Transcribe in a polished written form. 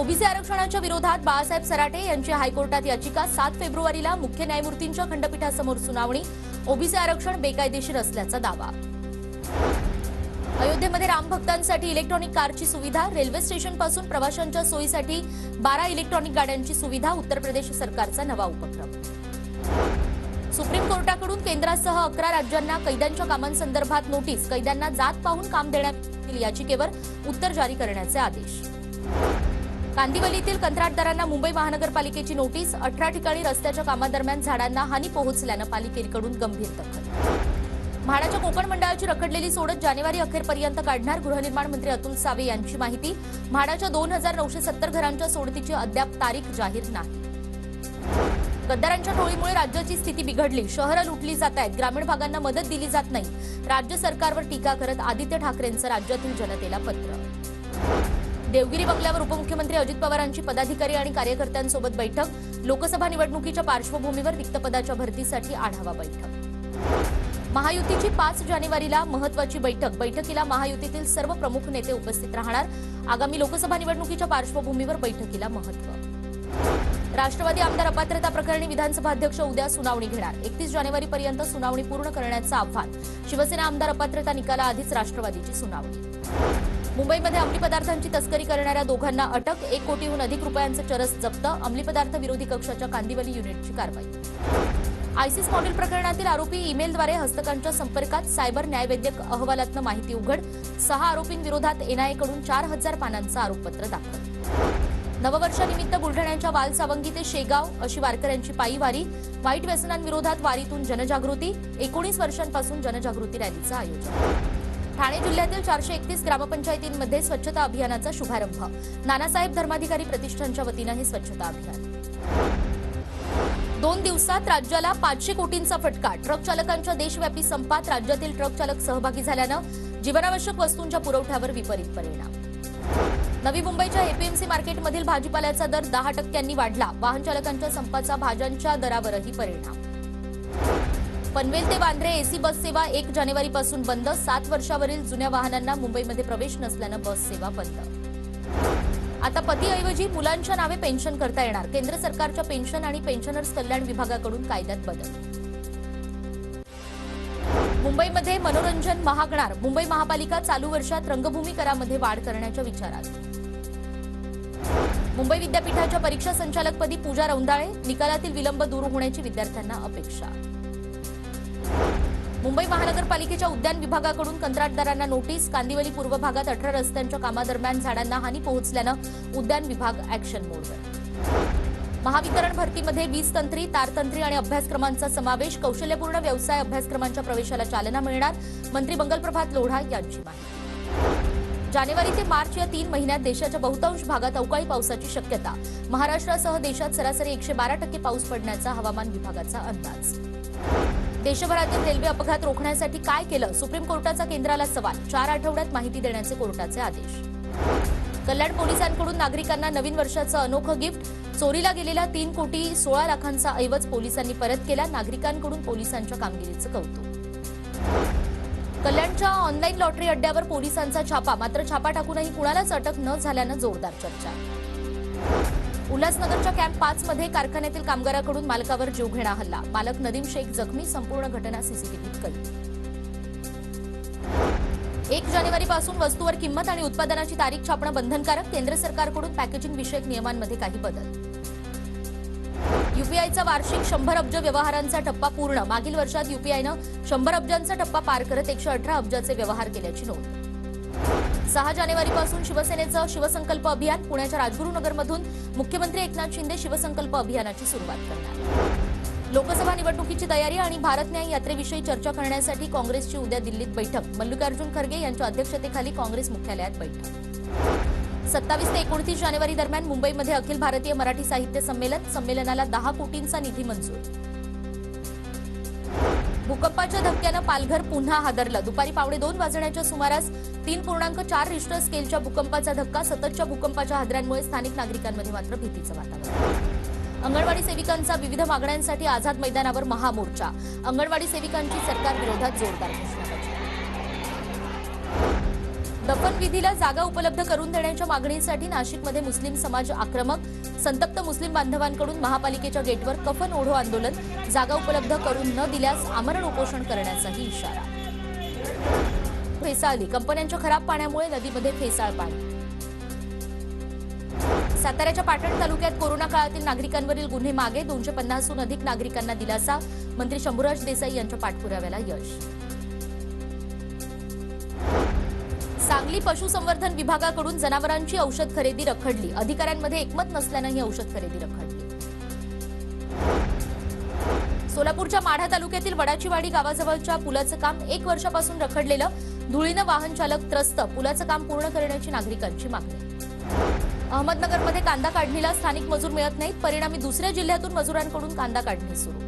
OBC आरक्षणाच्या विरोधात बाळासाहेब सराटे यांची हायकोर्टात याचिका 7 फेब्रुवारीला मुख्य न्यायमूर्तींच्या खंडपीठासमोर सुनावणी. ओबीसी आरक्षण बेकायदेशीर असल्याचा दावा. अयोध्येमध्ये रामभक्तांसाठी इलेक्ट्रॉनिक कारची सुविधा. रेल्वे स्टेशनपासून प्रवाशांच्या सोयीसाठी 12 इलेक्ट्रॉनिक गाड्यांची सुविधा. उत्तर प्रदेश सरकारचा नवा उपक्रम. सुप्रीम कोर्टाकडून केंद्रासह 11 राज्यांना कैद्यांच्या कामांसंदर्भात नोटीस. कैद्यांना जात पाहून काम देण्यात येईल याचिकेवर उत्तर जारी करण्याचे आदेश. कांदिवलीतील कंत्राटदारांना मुंबई महानगरपालिकेची नोटीस. 18 ठिकाणी रस्त्याच्या कामादरम्यान झाडांना हानी पोहोचल्यानं पालिकेकडून गंभीर दखल. म्हाडाच्या कोकण मंडळाची रखडलेली सोडत जानेवारी अखेरपर्यंत काढणार. गृहनिर्माण मंत्री अतुल सावे यांची माहिती. म्हाडाच्या 2970 घरांच्या सोडतीची अद्याप तारीख जाहीर नाही. गद्दारांच्या टोळीमुळे राज्याची स्थिती बिघडली. शहरं लुटली जात आहेत. ग्रामीण भागांना मदत दिली जात नाही. राज्य सरकारवर टीका करत आदित्य ठाकरेंचं राज्यातील जनतेला पत्र. देवगिरी बंगल्यावर उपमुख्यमंत्री अजित पवारांची पदाधिकारी आणि कार्यकर्त्यांसोबत बैठक. लोकसभा निवडणुकीच्या पार्श्वभूमीवर रिक्त पदाच्या भरतीसाठी आढावा बैठक. महायुतीची 5 जानेवारीला महत्वाची बैठक. बैठकीला महायुतीतील सर्व प्रमुख नेते उपस्थित राहणार. आगामी लोकसभा निवडणुकीच्या पार्श्वभूमीवर बैठकीला महत्व. राष्ट्रवादी आमदार अपात्रता प्रकरणी विधानसभा अध्यक्ष उद्या सुनावणी घेणार. 31 जानेवारीपर्यंत सुनावणी पूर्ण करण्याचं आव्हान. शिवसेना आमदार अपात्रता निकालाआधीच राष्ट्रवादीची सुनावणी. मुंबईमध्ये अंमली पदार्थांची तस्करी करणाऱ्या दोघांना अटक. 1 कोटीहून अधिक रुपयांचं चरस जप्त. अंमली पदार्थ विरोधी कक्षाच्या कांदिवली युनिटची कारवाई. आयसिस मॉडेल प्रकरणातील आरोपी ईमेलद्वारे हस्तकांच्या संपर्कात. सायबर न्यायवैद्यक अहवालातनं माहिती उघड. 6 आरोपींविरोधात एनआयएकडून 4000 पानांचं आरोपपत्र दाखल. नववर्षानिमित्त बुलढाण्याच्या वालसावंगी ते शेगाव अशी वारकऱ्यांची पायी वारी. वाईट व्यसनांविरोधात वारीतून जनजागृती. 19 वर्षांपासून जनजागृती रॅलीचं आयोजन. ठाणे जिल्ह्यातील 431 ग्रामपंचायतींमध्ये स्वच्छता अभियानाचा शुभारंभ. नानासाहेब धर्माधिकारी प्रतिष्ठानच्या वतीनं हे स्वच्छता अभियान. 2 दिवसात राज्याला 500 कोटींचा फटका. ट्रक चालकांच्या देशव्यापी संपात. राज्यातील ट्रक चालक सहभागी झाल्यानं जीवनावश्यक वस्तूंच्या पुरवठ्यावर विपरीत परिणाम. नवी मुंबईच्या एपीएमसी मार्केटमधील भाजीपाल्याचा दर 10% वाढला. वाहन चालकांच्या संपाचा भाज्यांच्या दरावरही परिणाम. पनवेल ते वांद्रे एसी बस सेवा 1 जानेवारीपासून बंद. 7 वर्षावरील जुन्या वाहनांना मुंबईमध्ये प्रवेश नसल्यानं बस सेवा बंद. आता पतीऐवजी मुलांच्या नावे पेन्शन करता येणार. केंद्र सरकारच्या पेन्शन आणि पेन्शनर्स कल्याण विभागाकडून कायद्यात बदल. मुंबईमध्ये मनोरंजन महागणार. मुंबई महापालिका चालू वर्षात रंगभूमी करामध्ये वाढ करण्याच्या विचारात. मुंबई विद्यापीठाच्या परीक्षा संचालकपदी पूजा रौंदाळे. निकालातील विलंब दूर होण्याची विद्यार्थ्यांना अपेक्षा. मुंबई महानगरपालिकेच्या उद्यान विभागाकडून कंत्राटदारांना नोटीस. कांदिवली पूर्व भागात 18 रस्त्यांच्या कामादरम्यान झाडांना हानी पोहोचल्यानं उद्यान विभाग ॲक्शन मोडवर. महावितरण भरतीमध्ये वीज तंत्री, तारतंत्री आणि अभ्यासक्रमांचा समावेश. कौशल्यपूर्ण व्यवसाय अभ्यासक्रमांच्या प्रवेशाला चालना मिळणार. मंत्री मंगलप्रभात लोढा यांची माहिती. जानेवारी ते मार्च या 3 महिन्यात देशाच्या बहुतांश भागात अवकाळी पावसाची शक्यता. महाराष्ट्रासह देशात सरासरी 112% पाऊस पडण्याचा हवामान विभागाचा अंदाज. देशभरातील रेल्वे अपघात रोखण्यासाठी काय केलं? सुप्रीम कोर्टाचा केंद्राला सवाल. 4 आठवड्यात माहिती देण्याचे कोर्टाचे आदेश. कल्याण पोलिसांकडून नागरिकांना नवीन वर्षाचं अनोखं गिफ्ट. चोरीला गेलेला 3 कोटी 16 लाखांचा ऐवज पोलिसांनी परत केला. नागरिकांकडून पोलिसांच्या कामगिरीचं कौतुक. कल्याणच्या ऑनलाईन लॉटरी अड्ड्यावर पोलिसांचा छापा. मात्र छापा टाकूनही कुणालाच अटक न झाल्यानं जोरदार चर्चा. उल्हासनगरच्या कॅम्प 5 मध्ये कारखान्यातील कामगाराकडून मालकावर जीवघेणा हल्ला. मालक नदीम शेख जखमी. संपूर्ण घटना सीसीटीव्हीत कैद. 1 जानेवारीपासून वस्तूवर किंमत आणि उत्पादनाची तारीख छापणं बंधनकारक. केंद्र सरकारकडून पॅकेजिंग विषयक नियमांमध्ये काही बदल. यूपीआयचा वार्षिक 100 अब्ज व्यवहारांचा टप्पा पूर्ण. मागील वर्षात यूपीआयनं 100 अब्जांचा टप्पा पार करत 118 अब्जाचे व्यवहार केल्याची नोंद. 6 जानेवारीपासून शिवसेनेचं शिवसंकल्प अभियान. पुण्याच्या राजगुरुनगरमधून मुख्यमंत्री एकनाथ शिंदे शिवसंकल्प अभियानाची सुरुवात करणार. लोकसभा निवडणुकीची तयारी आणि भारत न्याय यात्रेविषयी चर्चा करण्यासाठी काँग्रेसची उद्या दिल्लीत बैठक. मल्लिकार्जुन खरगे यांच्या अध्यक्षतेखाली काँग्रेस मुख्यालयात बैठक. 27 ते 29 जानेवारी दरम्यान मुंबईमध्ये अखिल भारतीय मराठी साहित्य संमेलन. संमेलनाला 10 कोटींचा निधी मंजूर. भूकंपाच्या धक्क्यानं पालघर पुन्हा हादरलं. दुपारी 1:15 वाजण्याच्या सुमारास 3.4 रिश्टर स्केलच्या भूकंपाचा धक्का. सततच्या भूकंपाच्या हादऱ्यांमुळे स्थानिक नागरिकांमध्ये मात्र भीतीचं वातावरण. अंगणवाडी सेविकांचा विविध मागण्यांसाठी आझाद मैदानावर महामोर्चा. अंगणवाडी सेविकांची सरकार विरोधात जोरदार घोषणाबाजी. दफनविधीला जागा उपलब्ध करून देण्याच्या मागणीसाठी नाशिकमध्ये मुस्लिम समाज आक्रमक. संतप्त मुस्लिम बांधवांकडून महापालिकेच्या गेटवर कफन ओढो आंदोलन. जागा उपलब्ध करून न दिल्यास आमरण उपोषण करण्याचाही इशारा. फेसाळली. कंपन्यांच्या खराब पाण्यामुळे नदीमध्ये फेसाळ पाणी. साताऱ्याच्या पाटण तालुक्यात कोरोना काळातील नागरिकांवरील गुन्हे मागे. 250हून अधिक नागरिकांना दिलासा. मंत्री शंभूराज देसाई यांच्या पाठपुराव्याला यश. सांगली पशुसंवर्धन विभागाकडून जनावरांची औषध खरेदी रखडली. अधिकाऱ्यांमध्ये एकमत नसल्यानं ही औषध खरेदी रखडली. सोलापूरच्या माढा तालुक्यातील वडाचीवाडी गावाजवळच्या पुलाचं काम 1 वर्षापासून रखडलेलं. धुळीनं वाहन चालक त्रस्त. पुलाचं काम पूर्ण करण्याची नागरिकांची मागणी. अहमदनगरमध्ये कांदा काढणीला स्थानिक मजूर मिळत नाहीत. परिणामी दुसऱ्या जिल्ह्यातून मजुरांकडून कांदा काढणी सुरू.